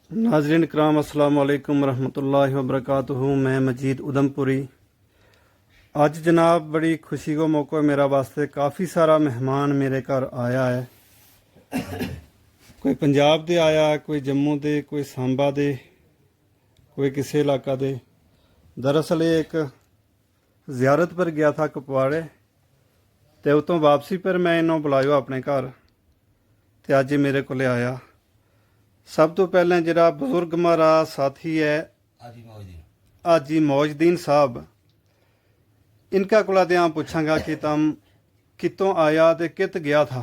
नाजरीन कराम अस्सलाम वालेकुम रहमतुल्लाहि व बरकातुहू। मैं मजीद उधमपुरी। अज जनाब बड़ी खुशी को मौका है मेरा वास्ते। काफ़ी सारा मेहमान मेरे घर आया है। कोई पंजाब दे आया, कोई जम्मू दे, कोई सांबा दे, कोई किसी इलाका दे। दरअसल ये एक ज़ियारत पर गया था कुपवाड़े, तो उतों वापसी पर मैं इन्हों बुलायो अपने घर, तो अज मेरे को आया। सब तो पहले जरा बजुर्ग हमारा साथी है हाजी मौजदीन साहब, इनका कोला ध्यान पूछांगा कि तुम कितों आया ते कित गया था।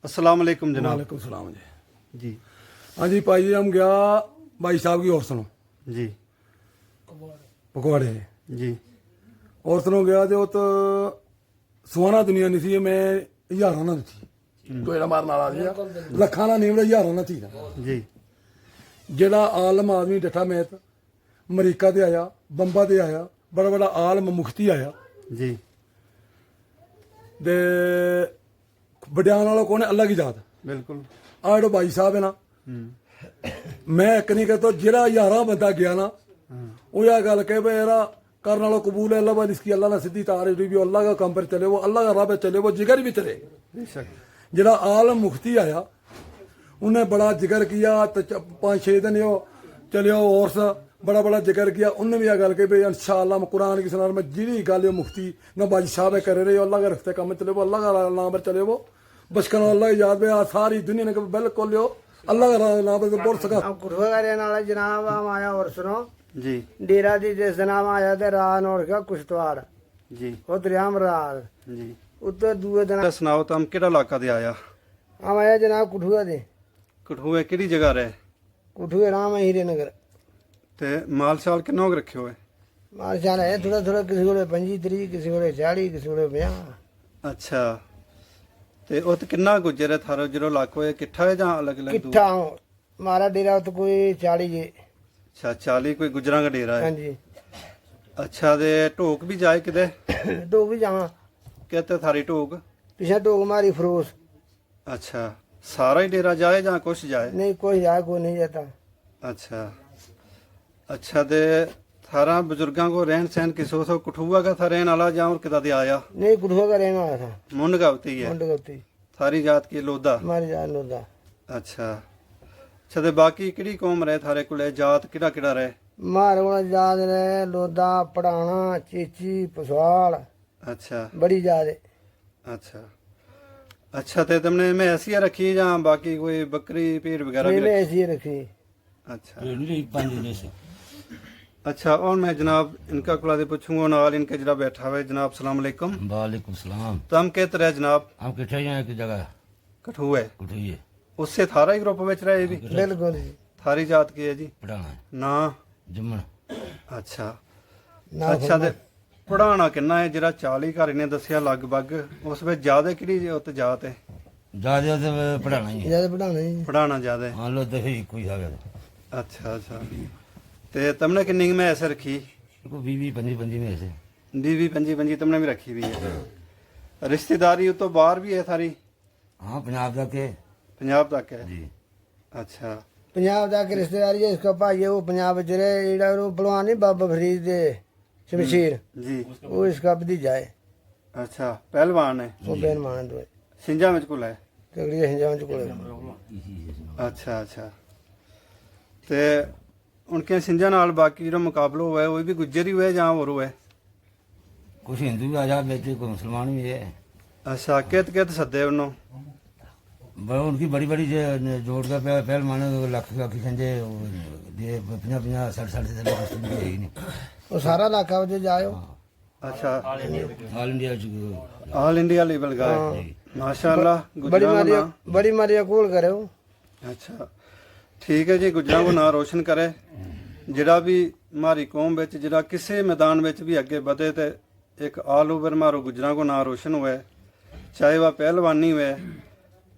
अस्सलाम वालेकुम जनाब। वालेकुम सलाम जी। जी हाँ जी भाई जी, हम गया भाई साहब की और सुनो जी पकवाड़े जी और सुनो गया जो तो सुहाना दुनिया नहीं थी, मैं हज़ारां ना थी तो एड़ा मारन वाला जी, लखां ना नहीं हज़ारां ना थी। जी जेड़ा आलम आदमी डठा मैं तो अमरीका ते आया, बंबा ते आया, बड़ा बड़ा आलम मुफ्ती आया जी ते बड्यान वाला कौन है? अल्लाह की जात। बिल्कुल। आ जेड़ा भाई साहब है ना, मैं एक नहीं कहता जेड़ा हज़ारां बंदा गया ना, वो यह गल कहे भाई यारा करने वाला कबूल है अल्लाह वाली, इसकी अल्लाह ने सीधी तार भी अल्लाह का काम पर चले, वो अल्लाह का राह पे चले, वो जिगर भी चले। बेशक। जेड़ा आलम मुफ्ती आया उन्हें बड़ा जिक्र किया, तो 5-6 दिन यो चलियो और सा बड़ा बड़ा जिक्र किया। उन्हें भी यह गल कही भाई इंशाअल्लाह कुरान की सुनार में जिनी गल मुफ्ती न बाजी साहब करे रहे, अल्लाह के रस्ते काम चले, वो अल्लाह का नाम पर चले, वो बचकन अल्लाह की याद में सारी दुनिया ने बिल्कुल यो अल्लाह का नाम पर बोल सका। कुठवा का रहने वाला जनाब हम आया और सुनो जी डेरा दी जिस दिन हम आया थे रात और का कुश्तवाड़ जी वो दरियाम रात जी उत्तर दूए दिन सुनाओ तुम किहड़ा इलाका दे आया? हम आया जनाब कुठुआ दे। कठुए किहड़ी जगह रहे? कुठुए राम हीरे नगर। ते माल शाल किन्ना को रखे हुए? माशाल है थोड़ा थोड़ा, किसी को 25-30, किसी को 40, किसी को 50। अच्छा, ते उत किन्ना गुजर है थारो जरो इलाको है किट्ठा है जां अलग अलग? किट्ठा हमारा डेरा तो कोई 40 जी। अच्छा 40 कोई गुजरां का डेरा हाँ है। जी। अच्छा ते ढोक भी जाए किदे? तो भी जावा कहते थारी ढोक? पीछे तो हमारी फरोस अच्छा, सारा ही डेरा जाए जां कुछ जाए? नहीं, कोई जाए कोई नहीं जाता। अच्छा अच्छा, ते थारा बुजुर्गों को रहन सहन किसो सो कठुआ का था रहने वाला जां और किदा दे आया? नहीं, कुठुआ का रहने वाला था। मुंड गावती है मुंडगती थारी जात की लोधा? हमारी जान लोदा। अच्छा अच्छा, ते बाकी किहड़ी कौम रहे थारे कोले? जात किहड़ा किहड़ा रहे? मारे को याद रहे लोदा, पढ़ाना, चीची, पसवाल, अच्छा बड़ी याद है। अच्छा अच्छा, ते तुमने में ऐसी रखी या बाकी कोई बकरी भेड़ वगैरह भी मैंने रखी? ऐसी रखी। अच्छा अच्छा, और मैं जनाब इनका कुला दे पूछूंगा नाल इनके जरा बैठा हुआ है। जनाब सलाम अलैकुम। वालेकुम सलाम। तुम कहते रहे जनाब? हम किथे हैं एक जगह कठुए उठिए उससे थारा ही ग्रुप विच रहे भी? बिल्कुल जी। थारी जात की है जी? पढ़ाना है ना जम्मन। अच्छा ना अच्छा, ते पढ़ाना किन्ना है? जरा 40 घर इन्हें दसिया लगभग, उस ਵਿੱਚ ज्यादा किहड़ी उत जात है? ज्यादा तो पढ़ाना ही है। ज्यादा पढ़ाना ही। पढ़ाना ज्यादा है। हाँ लो तो ही कोई आ गया अच्छा अच्छा, ते तुमने किन्नी में ऐसे रखी? को 20-25 में ऐसे 20-25 तुमने भी रखी हुई है। रिश्तेदारी तो बाहर भी है थारी? हाँ पंजाब तक के पंजाब तक है जी। अच्छा पंजाब तक रिश्तेदारी है। इसका भाई है वो पंजाब च रहे, जेड़ा वो पहलवान नहीं बाबा फरीद दे शमशीर, जी। वो इसका भतीजा है। अच्छा पहलवान है? वो बहन मान दो सिंजा में कुल है? तगड़ी हिंजाम च कोले। अच्छा अच्छा, ते उनके सिंजा नाल बाकी जो मुकाबलो हुआ है वो भी गुज्जर ही हुए या और हुए? कुछ हिंदू भी आजाद बेचे, कोई मुसलमान भी है। अच्छा, कित कित सदे उन्हों? उनकी बड़ी बड़ी जोड़ का पहल माने लाख संजय 50-60 है ही नहीं। वो सारा इलाका वजह जायो। अच्छा all India all India level का है। माशाअल्लाह। बड़ी गुजरां मारिया का बड़ी मारिया कूल करे वो। नाम? अच्छा ठीक है जी, गुजरां को ना रोशन करे। ਜਿਹੜਾ ਵੀ हमारी कौम ਵਿੱਚ ਜਿਹੜਾ ਕਿਸੇ मैदान ਵਿੱਚ भी ਅੱਗੇ ਵਧੇ ਤੇ एक ऑल ओवर मारो गुजरां को ना रोशन हुआ, चाहे वह पहलवानी हुए,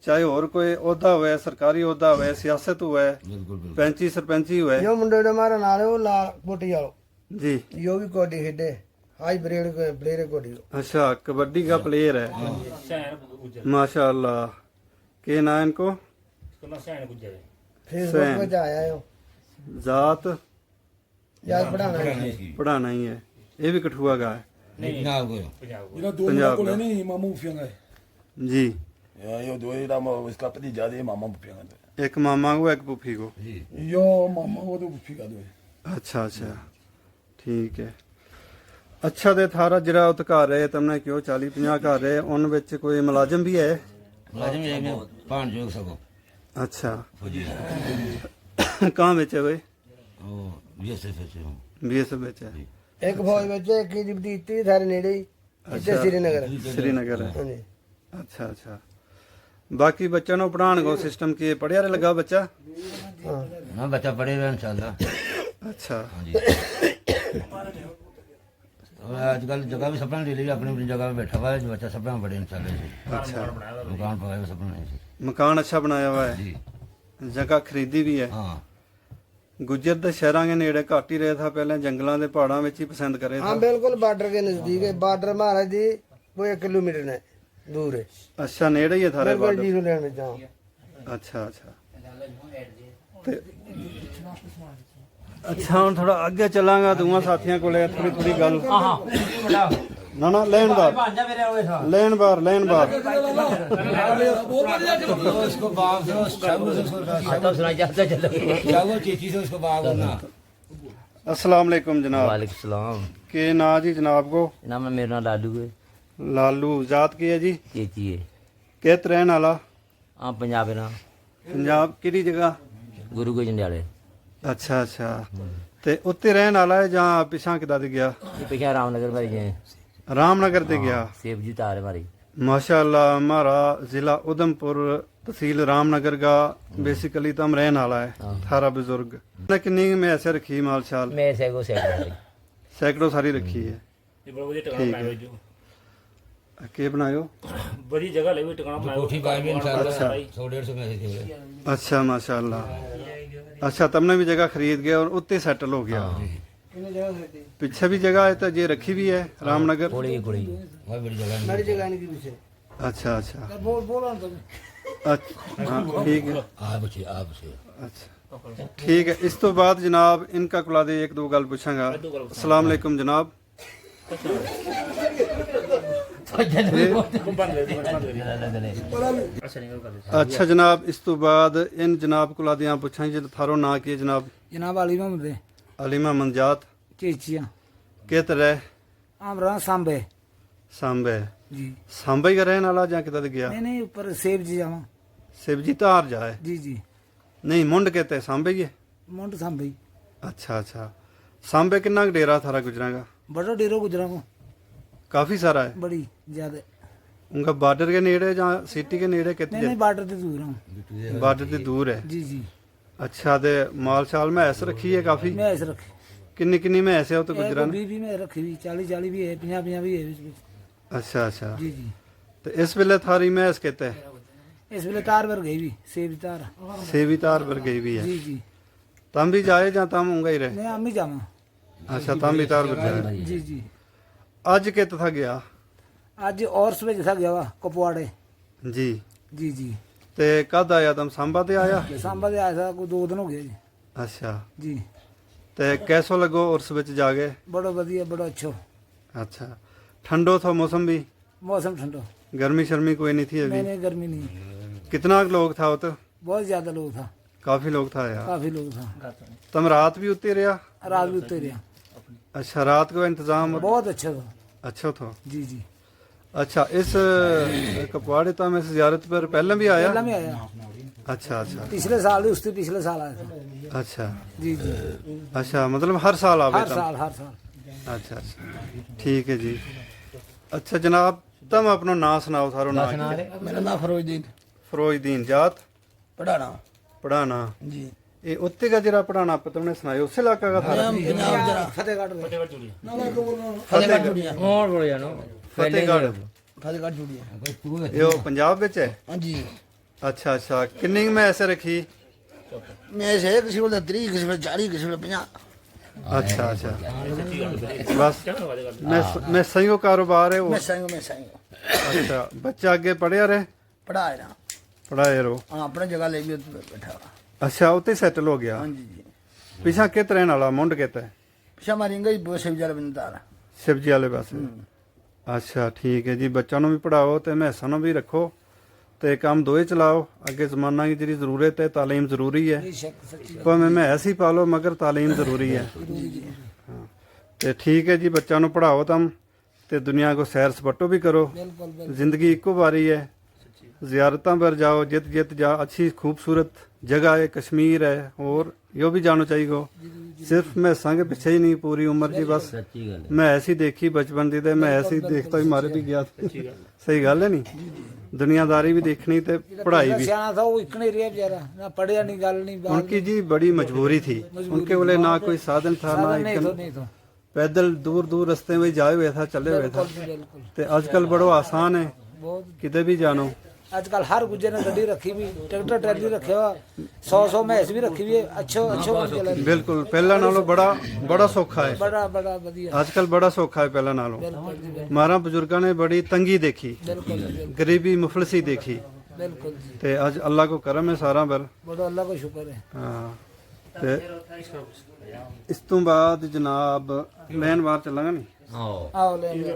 चाहे और कोई ओहदा हुआ, सरकारी ओहदा हुआ, सियासत हुआ, बिल्कुल बिल्कुल। पैंची सरपंची हुआ। यो मुंडे जो मारा नाल है वो लाल कोटी वालो, जी यो भी कोटी खेडे, हाई ब्रेड प्लेयर है कोटी। अच्छा, कबड्डी का प्लेयर है माशाअल्लाह। के नाम इनको? फेसबुक पे आया यो। ਜ਼ਾਤ ਯਾਰ ਪੜਾਣਾ ਪੜਾਣਾ ਹੀ ਹੈ। ਇਹ ਵੀ ਕਠੂਆ ਗਾ ਹੈ नहीं जनाब को ਜਿਹੜਾ ਦੋ ਮਾਮਾ ਕੋਲ ਨਹੀਂ ਮਾਮੂ ਮੂਫੀਆਂ ਦਾ जी। ਇਹ ਦੋ ਇਹਦਾ ਇਸਕਾ ਭਤੀਜਾ ਦੇ ਮਾਮਾ ਮੂਫੀਆਂ ਦਾ एक मामा को एक पुफी को। ਯੋ ਮਾਮਾ ਉਹ ਤੋਂ ਮੂਫੀ ਦਾ ਦੋ अच्छा अच्छा ठीक है। अच्छा ਤੇ ਥਾਰਾ ਜਿਹੜਾ ਉਤ ਘਰ ਹੈ ਤੁਮਨੇ ਕਿਉਂ 40 50 ਘਰ ਹੈ ਉਹਨਾਂ ਵਿੱਚ ਕੋਈ ਮੁਲਾਜ਼ਮ ਵੀ ਹੈ? मुलाजिम ये में पांच जोग सको अच्छा फौजी कहाँ ਵਿੱਚ ਹੈ ਵੇ? वो बीएसएफ से हूं बीएसएफ ਵਿੱਚ ਹੈ। ਇੱਕ ਫੌਜ ਵਿੱਚ ਇੱਕ ਦੀ ਬਦੀਤੀ ਸਾਰੇ ਨੇੜੇ ਹੀ ਇੱਥੇ ਸ੍ਰੀਨਗਰ श्रीनगर है। ਹਾਂਜੀ अच्छा अच्छा। बाकी बच्चों ਨੂੰ ਪੜਾਉਣ ਕੋ ਸਿਸਟਮ ਕੀ ਹੈ? ਪੜਿਆ ਲੱਗਾ ਬੱਚਾ? ਹਾਂ ना बच्चा पढ़ेगा इंशाल्लाह अच्छा हाँ जी और आजकल जगह भी सपना ले ली अपनी अपनी जगह पे बैठा हुआ है जो बच्चा सपना पढ़े इंशाल्लाह से अच्छा। दुकान पकाएगा सपना है से मकान अच्छा बनाया हुआ है, जी जगह खरीदी भी है। हाँ गुजर ਦੇ ਸ਼ਹਿਰਾਂ ਦੇ ਨੇੜੇ ਘੱਟ ਹੀ ਰਿਹਾ ਥਾ, ਪਹਿਲਾਂ ਜੰਗਲਾਂ ਦੇ ਪਹਾੜਾਂ ਵਿੱਚ ਹੀ पसंद करे हाँ था। बिल्कुल बॉर्डर के नजदीक है। बॉर्डर महाराज जी वो 1 किलोमीटर है दूर है अच्छा नेड़े ही है थारे बिल्कुल बार्डर। जीरो लाइन में जाओ। अच्छा अच्छा ਤੇ ਅੱਛਾ ਹੁਣ ਥੋੜਾ ਅੱਗੇ ਚੱਲਾਂਗਾ ਦੋਵਾਂ ਸਾਥੀਆਂ ਕੋਲੇ ਥੋੜੀ ਥੋੜੀ ਗੱਲ। ਨਾ ਨਾ ਲੈਣ ਬਾਰ ਲੈਣ ਬਾਰ ਲੈਣ ਬਾਰ। उसको बाप से उसको सुनाई जाता चलो क्या वो चीची से उसको बाप करना अस्सलाम वालेकुम जनाब। वालेकुम सलाम। के ना जी जनाब को? नाम है मेरा नाम लालू है। लालू। जात की है जी? चेची है। कित रहन वाला? हाँ पंजाब है ना। पंजाब किहड़ी जगह? गुरु को जंडियाले। अच्छा अच्छा। ते उत्ते रहन वाला है ਜਾਂ ਪਿਛਾਂ ਕਿਦਾਂ ਦੀ ਗਿਆ? ये पिछा रामनगर भाई गए। रामनगर ते गया। सेब जी तार है हमारी। माशाल्लाह हमारा जिला उधमपुर तहसील रामनगर का बेसिकली तम रहने वाला है। थारा बुजुर्ग ने किन्नी में ऐसे रखी माल शाल? मैं सैको सैको सैकड़ों सारी रखी है। ठीक है। के बनायो? बड़ी जगह ले भी टिकाना बनाया कोठी पाए भी इंशाल्लाह अच्छा। 100-150 में ऐसे थे अच्छा माशाल्लाह। अच्छा तुमने भी जगह खरीद गया और उत्ते सेटल हो गया। पीछे भी जगह है तो ये रखी भी है रामनगर? कोड़ी कोड़ी बहुत बड़ी जगह है मेरी जगह नहीं की पीछे अच्छा अच्छा। बोलो ना तुम। अच्छा हाँ ठीक है। आप से अच्छा ठीक है। इस तो बाद जनाब इनका कुला दे एक दो गल पूछांगा। अस्सलाम वालेकुम जनाब। अच्छा जनाब इस तो बाद इन जनाब कुला दियां पुछां जी थारो ना की है जनाब? जनाब अली मोहम्मद दे अलीमा मंजात चेचिया के तरह आमरा सांबे सांबे जी। सांबे ही का रहने वाला ਜਾਂ ਕਿਦਾਂ ਗਿਆ? नहीं नहीं ऊपर सेब जी जावा शिवजी तार जाए जी जी नहीं मुंड कहते सांबे ही है। मोंट सांबे अच्छा अच्छा। सांबे कितना कुु डेरा थारा गुजरागा? बड़ा डेरो गुजरा को काफी सारा है। बड़ी ज्यादा। उनका बॉर्डर के नेड़े या सिटी के नेड़े नहीं कितने? नहीं बॉर्डर से दूर हूँ बॉर्डर से दूर है। जी जी। अच्छा ते माल शाल में ऐसे रखी है काफी? मैं ऐसे रखी किन्नी में ऐसे हो तो गुजरा ने? 20 में रखी हुई 40 भी है 50 भी है अच्छा अच्छा। जी जी। तो इस वेले थारी मैस कहते हैं इस वेले तार भर गई भी सेब तार सेवी तार पर गई भी है। जी जी। तम भी जाए या तम उंगा ही रहे? मैं अम्मी जावा अच्छा तम भी तार पर जाए। जी जी। अज कित था गया? आज और सुबह जैसा गया वा कपवाड़े जी। जी जी। ते कद आया तम सांबा ते आया? सांबा से आया था कोई 2 दिन हो गए जी। अच्छा जी ते कैसो लगो उर्स विच जागे? बड़ा वधिया बड़ा अच्छा। अच्छा ठंडो था मौसम भी? मौसम ठंडा गर्मी शर्मी कोई नहीं थी अभी? नहीं गर्मी नहीं। कितना लोग था उत? बहुत ज्यादा लोग था काफी लोग था यार। काफी लोग था। तुम रात भी उतरे रहा? रात भी उतरे रहा। अच्छा रात को इंतजाम बहुत अच्छा था। अच्छा था। जी जी। अच्छा इस कपवाड़े तम इस जियारत पर पहले भी आया? पहला में आया अच्छा अच्छा पिछले साल ही उससे पिछले साल आया था। अच्छा जी जी। अच्छा मतलब हर साल आवे हर तम? साल हर साल। अच्छा अच्छा ठीक है जी। अच्छा जनाब तम अपना नाम सुनाओ थारो नाम क्या है? ਮੇਰਾ ਨਾਮ ਫਰੋਜ਼ਦੀਨ फरोजदीन जात ਪੜਾਣਾ पढ़ाना जी। ये उत्ते का जरा पढ़ाना पे तुमने सुनाया उस इलाका का था? ਪੰਜਾਬ ਜਰਾ फतेहगढ़ में। ਫਤਿਹਗੜ੍ਹ ਜੁੜੀਆਂ और बोलो जानो फतेहगढ़ ਫਤਿਹਗੜ੍ਹ ਜੁੜੀਆਂ ये वो पंजाब विच है? ਹਾਂਜੀ। अच्छा अच्छा किन्नी में ऐसे रखी? ਮੈਂ ਸੇ ਕਿਸੇ ਵੇਲੇ 30 ਕਿਸੇ ਵੇਲੇ 40 ਕਿਸੇ ਵੇਲੇ 50 अच्छा अच्छा बस मैं सही को कारोबार है वो। ਮੈਂ ਸੰਗ अच्छा बच्चा आगे पढ़िया रहे? ਪੜਾਇਆ ਨਾ पढ़ाए रहो। ਹਾਂ ਆਪਣੀ ਜਗ੍ਹਾ ਲੈ ਵੀ ਉੱਥੇ ਬੈਠਾ ਵਾ। अच्छा उत्ते सेटल हो गया। ਹਾਂਜੀ ਜੀ। ਪਿਛਾ ਕਿਤ ਰਹਿਣ ਵਾਲਾ ਮੁੰਡ ਕਿਤ ਹੈ ਪਿਛਾ ਮਾਰਿੰਗਾ ਹੀ ਬਹੁਤ ਸਿਵਜਲ ਬੰਦਾਰ शिवजी वाले पासे अच्छा ठीक है जी बच्चों ਨੂੰ ਵੀ ਪੜਾਓ ਤੇ ਮੈਸਾਂ ਨੂੰ ਵੀ ਰੱਖੋ ਤੇ ਕੰਮ ਦੋਏ ਚਲਾਓ ਅੱਗੇ ਜ਼ਮਾਨਾ ਦੀ ਜਿਹੜੀ ਜ਼ਰੂਰਤ ਹੈ ਤਾਲੀਮ ਜ਼ਰੂਰੀ ਹੈ बेशक सच्ची ਭਾਵੇਂ ਮੈਸ ਹੀ ਪਾ ਲਓ ਮਗਰ ਤਾਲੀਮ ਜ਼ਰੂਰੀ ਹੈ ਹਾਂ ਤੇ ਠੀਕ ਹੈ ਜੀ ਬੱਚਿਆਂ ਨੂੰ ਪੜਾਓ ਤੁਮ ਤੇ ਦੁਨੀਆ ਕੋ ਸੈਰ ਸਪਾਟੋ ਵੀ ਕਰੋ बिल्कुल बिल्कुल जिंदगी इको बारी है जियारतों पर जाओ जित जित जा अच्छी खूबसूरत जगह है कश्मीर है और यो भी जानो चाहिए सिर्फ मैं संग पीछे ही नहीं पूरी उम्र जी बस ਸੱਚੀ ਗੱਲ मैं ऐसी देखी बचपन दी ते मैं ऐसी देखता ही मारे भी गया सही गल है नहीं दुनियादारी भी देखनी ते पढ़ाई भी सियाना था वो इकने रहा बेचारा ना पढ़िया नहीं गल नहीं बात उनकी जी बड़ी मजबूरी थी उनके बोले ना कोई साधन था ना नहीं एक तो नहीं तो पैदल दूर दूर रस्ते में जाए हुए था चले हुए था बिल्कुल ते आजकल बड़ो आसान है बहुत किते भी जानो आजकल हर गुज्जे ने गड्डी रखी भी ट्रैक्टर ट्रैली रखे हुआ 100 मैस भी रखी हुई है अच्छो काम चला बिल्कुल पहला नालों बड़ा सौखा है बड़ा बड़ा बढ़िया आजकल बड़ा सौखा है पहला नालों बिल्कुल जी हमारा बुजुर्गों ने बड़ी तंगी देखी बिल्कुल गरीबी मुफलसी देखी बिल्कुल जी ते आज अल्लाह को करम है सारा पर बड़ा अल्लाह का शुक्र है हाँ ते इस तो बाद जनाब लैन बार चलांगा नहीं ਆਓ आओ ले लो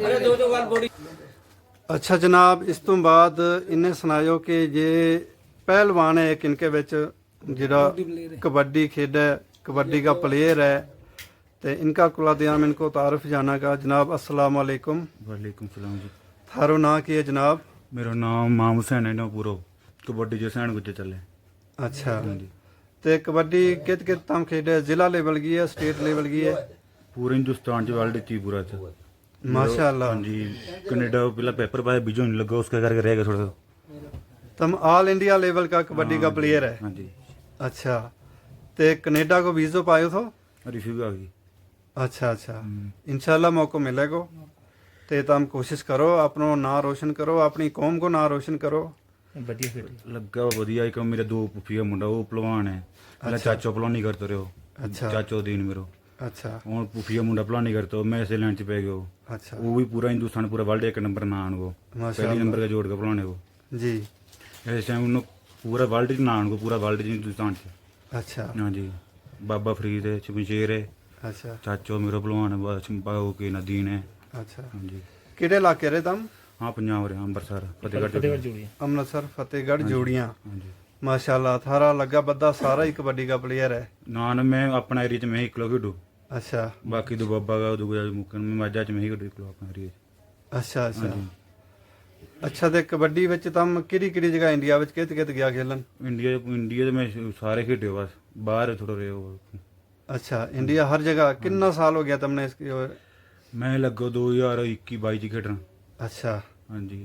अरे दो बार बॉडी अच्छा जनाब इस तो बाद इन्हें सुनायो कि ये पहलवान है एक इनके विच जिहड़ा कबड्डी खेड है कबड्डी का प्लेयर है ते इनका कुलादियाम इनको तारुफ जाना का जनाब अस्सलाम वालेकुम वालेकुम सलाम जी थारो ना की है जनाब मेरा नाम माम हुसैन है ना पूरा कबड्डी जो सैन गुज्जे चले अच्छा ते कबड्डी कित कित तम खेडे जिला लेवल की है स्टेट लेवल की है पूरे हिंदुस्तान च वर्ल्ड ची पूरा च माशाल्लाह हाँ जी कनेडा पहला पेपर पाया बीजो नहीं लगा उसके करके रह गया थोड़ा सा तुम ऑल इंडिया लेवल का कबड्डी का प्लेयर है हाँ जी अच्छा ते कनाडा को वीजो पायो थो रिफ्यू आ गई अच्छा अच्छा इंशाल्लाह मौका मिलेगा ते तुम कोशिश करो अपनो नाम रोशन करो अपनी कौम को नाम रोशन करो लगा वा वधिया एक मेरा दो पुफिया मुंडा वो पहलवान है पहला चाचो पहलवानी करते रहो अच्छा चाचो दीन मेरो अच्छा और पुफिया मुंडा पहलवानी करते हो मैं ऐसे लाइन च पै गयो अच्छा वो भी पूरा हिंदुस्तान पूरा वर्ल्ड एक नंबर नान वो पहले नंबर का जोड़ के पहलवाने को जी इस टाइम उन्होंने पूरा वर्ल्ड च नान को पूरा वर्ल्ड च हिंदुस्तान च अच्छा हाँ जी बाबा फरीद है शमशेर है अच्छा चाचो मेरा भलवान है चंपाओ के नदीन है अच्छा हाँ जी किहड़े इलाके रहे तुम हाँ पंजाब रहे अंबरसर फतेहगढ़ अमृतसर फतेहगढ़ जोड़ियां हाँ जी माशाल्लाह थारा लगा बद्दा सारा ही कबड्डी का प्लेयर है ना ना मैं अपना एरिया च मैं ही इकलो खेडू अच्छा बाकी दो बाबा का दो मुकन में माजा च मैं ही खेडू इकलो अपना एरिया च अच्छा अच्छा अच्छा ते कबड्डी विच तुम किहड़ी किहड़ी जगह इंडिया विच कित कित गया खेलन इंडिया तो मैं सारे खेडे हो बस बाहर थोड़ा रहे हो अच्छा इंडिया हर जगह कितना साल हो गया तुमने इसकी मैं लगो 2021-22 च खेडन अच्छा हाँ जी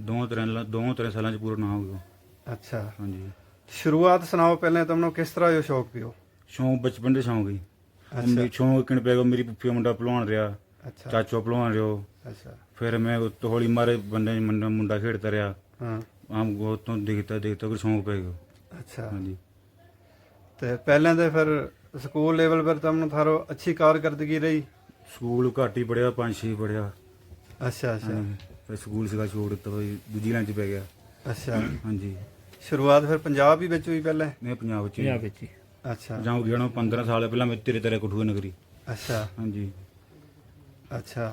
दो त्रै साल च पूरा ना हो गया अच्छा हाँ जी शुरुआत सुनाओ पहले तुमने किस तरह यो शौक पियो शौक बचपन दे शौक ही अच्छा शौक किन पेगा मेरी पुफी मुंडा भलवान रहा अच्छा चाचो भलवान रहो अच्छा फिर मैं तो हौली मारे बंदे मुंडा खेडता रहा हाँ आम बहुत तो देखता देखता कोई शौक पै गया अच्छा हाँ जी ते पहले तो फिर स्कूल लेवल पर तुमने थारो अच्छी कारकर्दगी रही स्कूल घट ही पढ़िया 5-6 पढ़िया अच्छा अच्छा फिर स्कूल सीगा छोड़ दिता भाई दूजी लाइन च पै गया अच्छा हाँ जी शुरुआत फिर पंजाब ही विच हुई पहले मैं पंजाब च अच्छा जाऊँ गया ना 15 साल पहला मैं तेरे तेरे कठुआ नगरी अच्छा हाँ जी अच्छा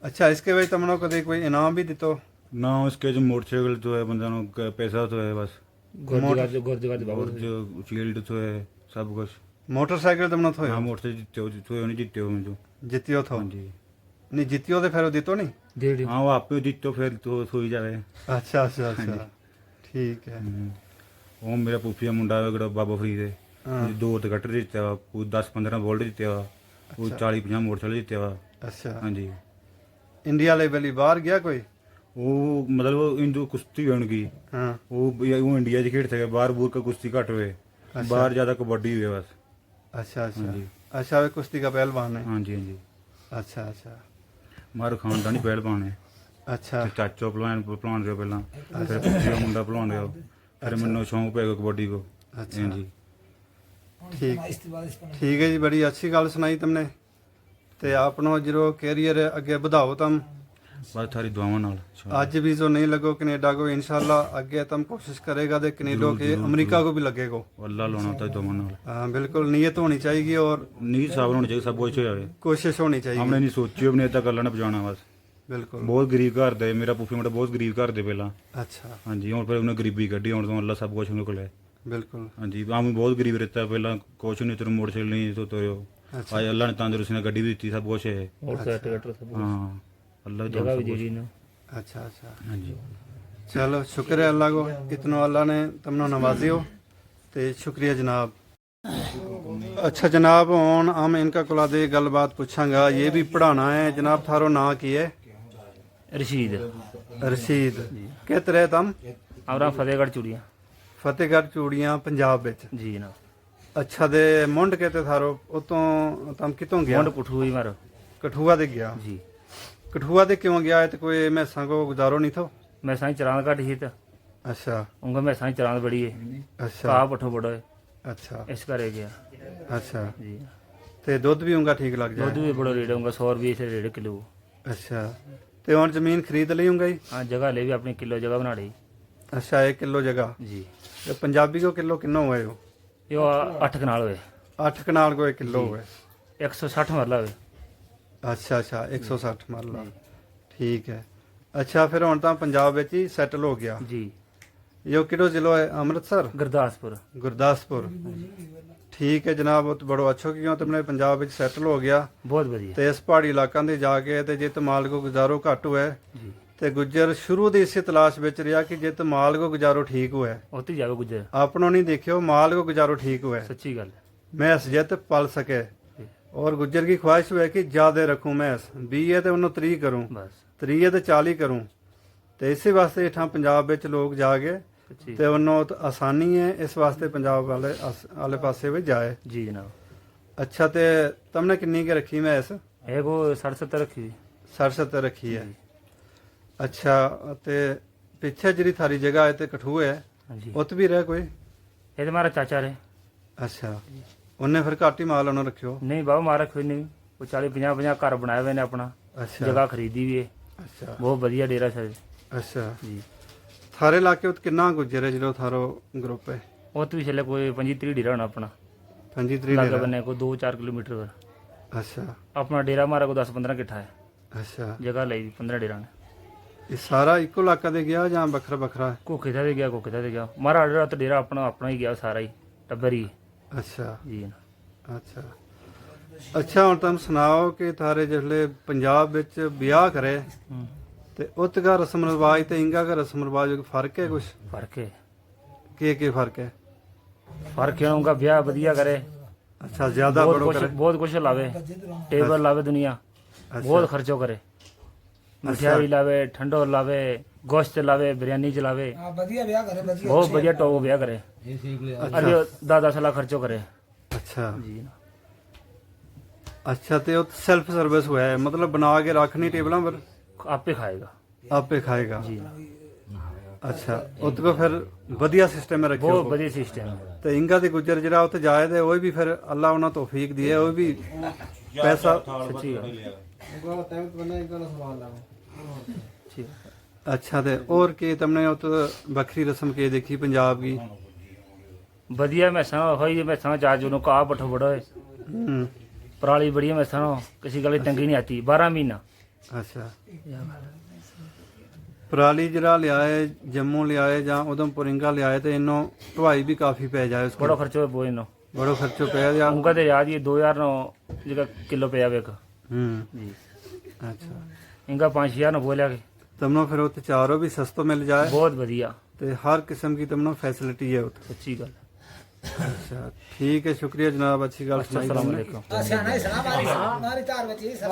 अच्छा इसके वजह तुमने कभी कोई इनाम भी दितो ना उसके जो मोटरसाइकिल तो है बंदा नो पैसा तो है बस और जो शील्ड तो है सब कुछ मोटरसाइकिल तुमने थोयो हाँ मोटरसाइकिल जित्ते नहीं जित्ते हो मुझे जितियो थो हाँ जी नहीं जितियो तो फिर वो दितो नहीं हाँ वो आप जितो फिर तो सोई जाए अच्छा अच्छा अच्छा ठीक है वो मेरा पुफिया मुंडा है बाबा फरीद है हाँ। 2 कट्टर जित्ते वा 10-15 वोल्ट जित्ते वा वो 40-50 मोटरसाइकिल जित्ते वा अच्छा हाँ जी इंडिया लेवल ही बाहर गया कोई वो मतलब वो हिंदू कुश्ती है उनकी हाँ वो इंडिया च खेड सके बाहर बूर का कुश्ती घट हुए बाहर ज्यादा कबड्डी हुए बस अच्छा अच्छा हाँ जी। अच्छा वे कुश्ती का पहलवान है हाँ जी हाँ जी अच्छा अच्छा मारो खानदानी पहलवान है अच्छा चाचो भलवान रहे पहला फिर पुफिया मुंडा भलवान रहा फिर मैंने शौक पै गया कबड्डी को अच्छा। हाँ जी ठीक है जी बड़ी अच्छी गल सुनाई तुमने ते अपनो जो कैरियर अगे बढ़ाओ तुम बस थारी दुआवां नाल इंशाअल्लाह। आज भी जो नहीं लगो कनेडा को इंशाल्लाह आगे तुम कोशिश करेगा दे कनेडा के अमेरिका को भी लगेगा। अल्लाह लाना होता है दुआवां नाल। हाँ बिल्कुल नीयत होनी चाहिए और नीयत साबित होनी चाहिए, सब कुछ हो जाए। कोशिश होनी चाहिए। हमने नहीं सोची अपने तक अल्लाह ने पहुंचाना बस। बिल्कुल बहुत गरीब घर दे, मेरा फूफी मुंडा बहुत गरीब घर दे पहला। अच्छा हाँ जी, हुण फिर उन्हें गरीबी कड्ढी, हुण तो अल्लाह सब कुछ उन्हें कोल है। बिल्कुल हाँ जी, आम भी बहुत गरीब रहता पहला, कुछ नहीं, तेरे मोटरसाइकिल नहीं तो तुरे हो। आज अल्लाह ने तंदुरुस्ती ने गड्डी भी दी, सब कुछ है। ट्रैक्टर सब हाँ अल्लाह की जगह दुआ भी सब दे दी ना। अच्छा अच्छा हाँ जी। चलो शुक्र है अल्लाह को, इतना अल्लाह ने तुमने नवाजी हो ते शुक्रिया जनाब। अच्छा जनाब हुण हम इनका कोला दे गलबात पूछांगा। ये भी पढ़ाना है जनाब। थारो नाम की है? रशीद रशीद। कित रहे तुम? और फतेहगढ़ चूड़िया फतेहगढ़ चूड़ियां पंजाब विच। जी ना। अच्छा दे मुंड के ते थारो उतों तुम कितों गया? मुंड कुठू ही मारो कठुआ दे गया। जी। कठुआ दे क्यों गया है? तो कोई मैसां को गुजारो नहीं थो? मैं साई चरांद घट ही था अच्छा उनका मैं साई चरांद बड़ी है अच्छा कहा पठो बड़ो है अच्छा इस करे गया। अच्छा जी ते दुध भी उनका ठीक लग दूध जाए? भी बड़ो रेट होगा 100 रुपये से रेट किलो। अच्छा ते हुण जमीन खरीद ली होंगी? हाँ जगह ले भी अपनी किलो जगह बना ली। अच्छा 1 किलो जगह। जी ते पंजाबी को किलो किन्नो हुए हो? यो 8 कनाल हुए 8 कनाल को 1 किलो हुए। 160 मरला हुए। अच्छा अच्छा 160 मरला ठीक है। अच्छा फिर हुण तां पंजाब विच ही सैटल हो गया। जी यो किहड़ो जिलो है? अमृतसर गुरदासपुर। गुरदासपुर ठीक है जनाब। वो तो बड़ो अच्छो क्यों तुमने पंजाब विच सैटल हो गया बहुत बढ़िया। ते इस पहाड़ी इलाकों दे जाके ते जित माल को गुजारो घट हुआ जी ते गुज्जर शुरू दी इसी तलाश विच रहा कि जित माल को गुजारो ठीक हुआ। उतरी जावे गुजर अपनों नहीं देखियो माल को गुजारो ठीक हुआ सच्ची गल। मैस जित पल सके और गुज्जर की ख्वाहिश हुआ कि ज्यादा रखूं मैस 20 है तो उन्होंने 30 करूं बस 30 है तो 40 करूं। ते इसी वास्ते इठां पंजाब विच लोग जागे सच्ची ते उन्होंने तो आसानी है इस वास्ते पंजाब वाले पासे भी जाए। जी जनाब। अच्छा ते तुमने किन्नी के रखी मैस? है को 60-70 रखी हुई। 60-70 रखी है। अच्छा ते पिछे जी थारी जगह है ते कठुए है हाँ जी उत भी रह कोई? ये तो हमारा चाचा रहे। अच्छा उन्हें फिर घट ही माल उन्होंने रखियो? नहीं बाबा मारा कोई नहीं वो 40-50 घर बनाए हुए ने अपना अच्छा जगह खरीदी भी है अच्छा बहुत बढ़िया डेरा सर। अच्छा जी थारे इलाके उत किन्ना गुजर है जो थारो ग्रुप है? वो तो भी चले कोई 25-30 डेरा होना अपना 25-30 लागे डेरा। बने को 2-4 किलोमीटर पर अच्छा अपना डेरा हमारा को 10-15 किट्ठा है अच्छा जगह लाई 15 डेरा ने। ये सारा इको इलाका दे गया या बखरा बखरा है? कोखे था गया कोखे था गया हमारा डेरा तो डेरा अपना अपना ही गया सारा ही टब्बर ही। अच्छा जी अच्छा अच्छा हुण तुम सुनाओ कि थारे जिसले पंजाब विच ब्याह करे ते उत का रस्म रिवाज ते इंगा का रस्म रिवाज फर्क है कुछ? फर्क है के फर्क है? फर्क है उनका ब्याह बढ़िया करे अच्छा ज्यादा बड़ो करे? बहुत कुछ लावे टेबल लावे दुनिया बहुत खर्चो करे मिठाई लावे ठंडो लावे गोश्त लावे बिरयानी चलावे हाँ बढ़िया ब्याह करे बढ़िया बहुत बढ़िया टॉप ब्याह करे अरे 10-10 लाख खर्चो करे। अच्छा जी अच्छा ते उत सेल्फ सर्विस हुआ है मतलब बना के रखनी टेबलों पर आपे खाएगा आपे खाएगा? जी अच्छा उत को फिर बढ़िया सिस्टम में रखियो बहुत बढ़िया सिस्टम है। ते इंगा दे गुजर जरा उत जाए दे वो भी फिर अल्लाह उन्हें तौफीक दिए वो भी पैसा सच्ची ठीक अच्छा ते और के तुमने उत बखरी रस्म के देखी पंजाब की? बढ़िया मैसां होई मैसां चार्ज उन्होंने कहा पठो बड़ो है पराली बढ़िया मैसां किसी गल तंगी नहीं आती 12 महीना। अच्छा पराली जरा लियाए जम्मू लियाए या उधमपुर इंगा लियाए तो इनो ढवाई भी काफी पै जाए उसको? बड़ो खर्चो है बोझ नो बड़ो खर्चो पै जा? उनका तो याद ये 2009 जगह किलो पे आवे का। जी अच्छा इनका 5,000 नो बोलिया के तुमनो फिर उत चारो भी सस्तो मिल जाए बहुत बढ़िया ते हर किस्म की तुमनो फैसिलिटी है उत? सच्ची गल। अच्छा ठीक है शुक्रिया जनाब अच्छी गल सुनाई अस्सलाम तुमने। वालेकुम। सियाना ही सना हमारी तार बची सब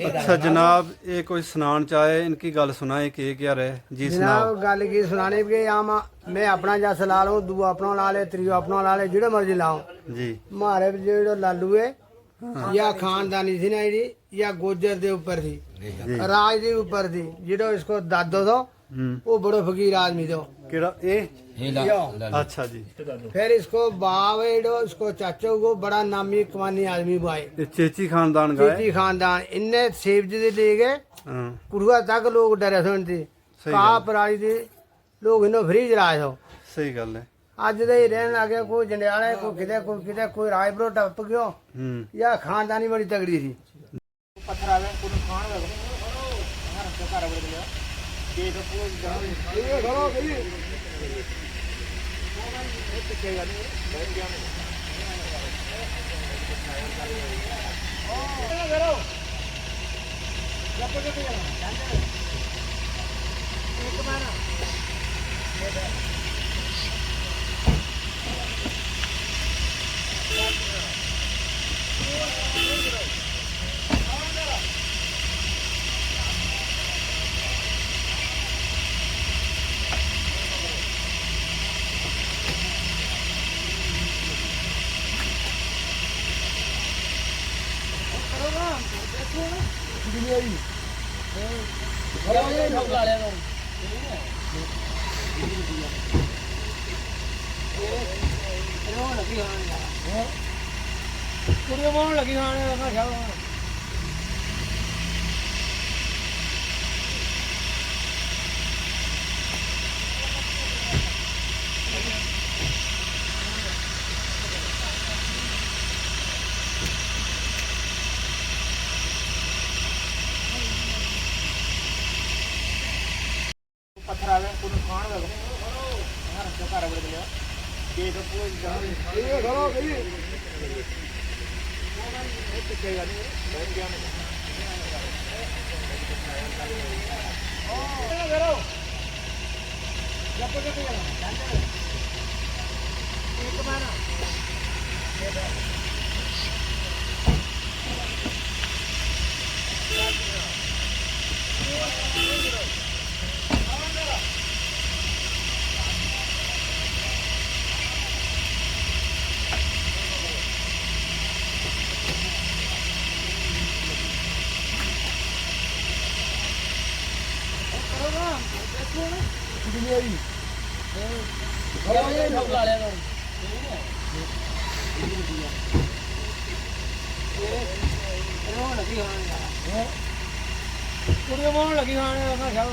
अच्छा जनाब ये कोई सुनान चाहे इनकी गल सुनाए के क्या रहे जी सुनाओ। जनाब गल की सुनाने के आम मैं अपना जस ला लूं दूआ अपना ला ले त्रियो अपना ला ले जेड़े मर्जी लाओ जी मारे जो लालू है या खानदानी थी ना जी या गोजर दे ऊपर थी राज दे ऊपर थी जो इसको दादो दो वो बड़ो फकीर आदमी थे। केड़ा ए हे ला अच्छा जी। फिर इसको बाप एडो इसको चाचो को बड़ा नामी कमानी आदमी बुआए ये चेची खानदान का है। चेची खानदान इनने सेब जी दे ले गए हाँ, कुड़ुआ तक लोग डरे सुनते सही कहा गल। पराली दे लोग इन्हों फ्रीज राए हो सही गल है। अज दे ही रहन लगे कोई जंडियाले कोई किते कोई रायपुर टप गयो या खानदानी बड़ी तगड़ी थी। पत्थर आवे कोन खान लगे हमारा सरकार बड़े दिया के तो पूरा ਇਹ ਖੜੋ ਕਰੀ कुड़ियों मोहन लगी खाने मैं ख्याल पत्थर आवे कोन खान लगे हमारा सरकार बड़े दिया के तो पूरा ਇਹ ਖੜੋ ਕਰੀ कुड़ियों मोहन लगी खाने मैं ख्याल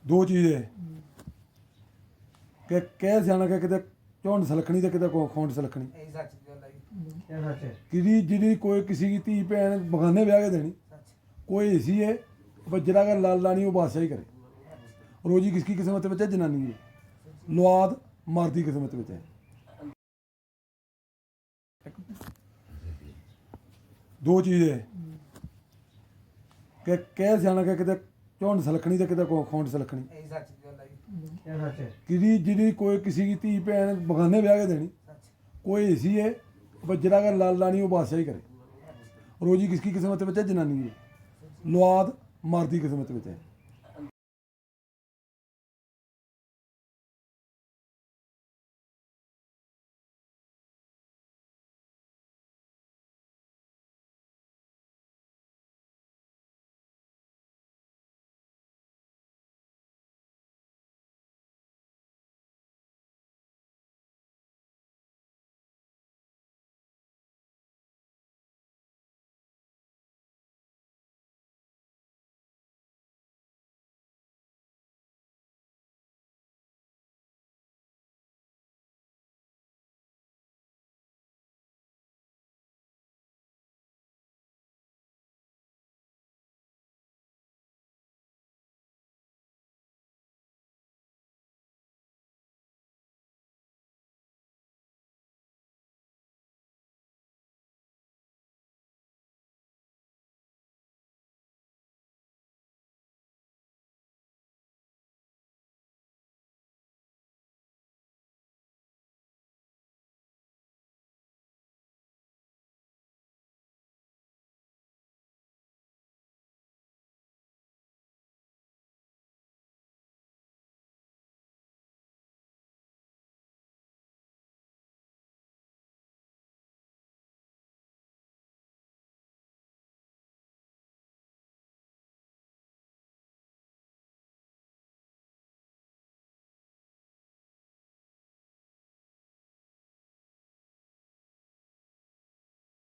ਦੋ ਚੀਜ਼ ਹੈ ਕਿ ਕਹਿ ਸਿਆਣਾ ਕਿ ਕਿਤੇ ਝੋਂਡ ਸਲਖਣੀ ਤੇ ਕਿਤੇ ਖੌਂਡ ਸਲਖਣੀ यही सच गल है ਕਿਦੀ ਜਿਹੜੀ ਕੋਈ ਕਿਸੇ ਦੀ ਧੀ ਭੈਣ ਬਗਾਨੇ ਵਿਆਹ ਕੇ ਦੇਣੀ ਕੋਈ ਐਸੀ ਹੈ ਜਿਹੜਾ ਅਗਰ ਲਾਲਾ ਨਹੀਂ ਉਹ ਬਾਦਸ਼ਾਹੀ ਕਰੇ ਰੋਜੀ ਕਿਸकी किस्मत ਵਿੱਚ ਹੈ ਜਨਾਨੀ ਦੀ ਲੁਆਦ ਮਰਦੀ ਕਿਸਮਤ ਵਿੱਚ ਹੈ ਦੋ ਚੀਜ਼ ਹੈ ਕਿ ਕਹਿ ਸਿਆਣਾ ਕਿ ਕਿਤੇ ਝੋਂਡ ਸਲਖਣੀ ਤੇ ਕਿਤੇ ਖੌਂਡ ਸਲਖਣੀ यही सच गल है ਕਿਦੀ ਜਿਹੜੀ ਕੋਈ ਕਿਸੇ ਦੀ ਧੀ ਭੈਣ ਬਗਾਨੇ ਵਿਆਹ ਕੇ ਦੇਣੀ ਕੋਈ ਐਸੀ ਹੈ ਜਿਹੜਾ ਅਗਰ ਲਾਲਾ ਨਹੀਂ ਉਹ ਬਾਦਸ਼ਾਹੀ ਕਰੇ ਰੋਜੀ ਕਿਸकी किस्मत ਵਿੱਚ ਹੈ ਜਨਾਨੀ ਦੀ ਲੁਆਦ ਮਰਦੀ ਕਿਸਮਤ ਵਿੱਚ ਹੈ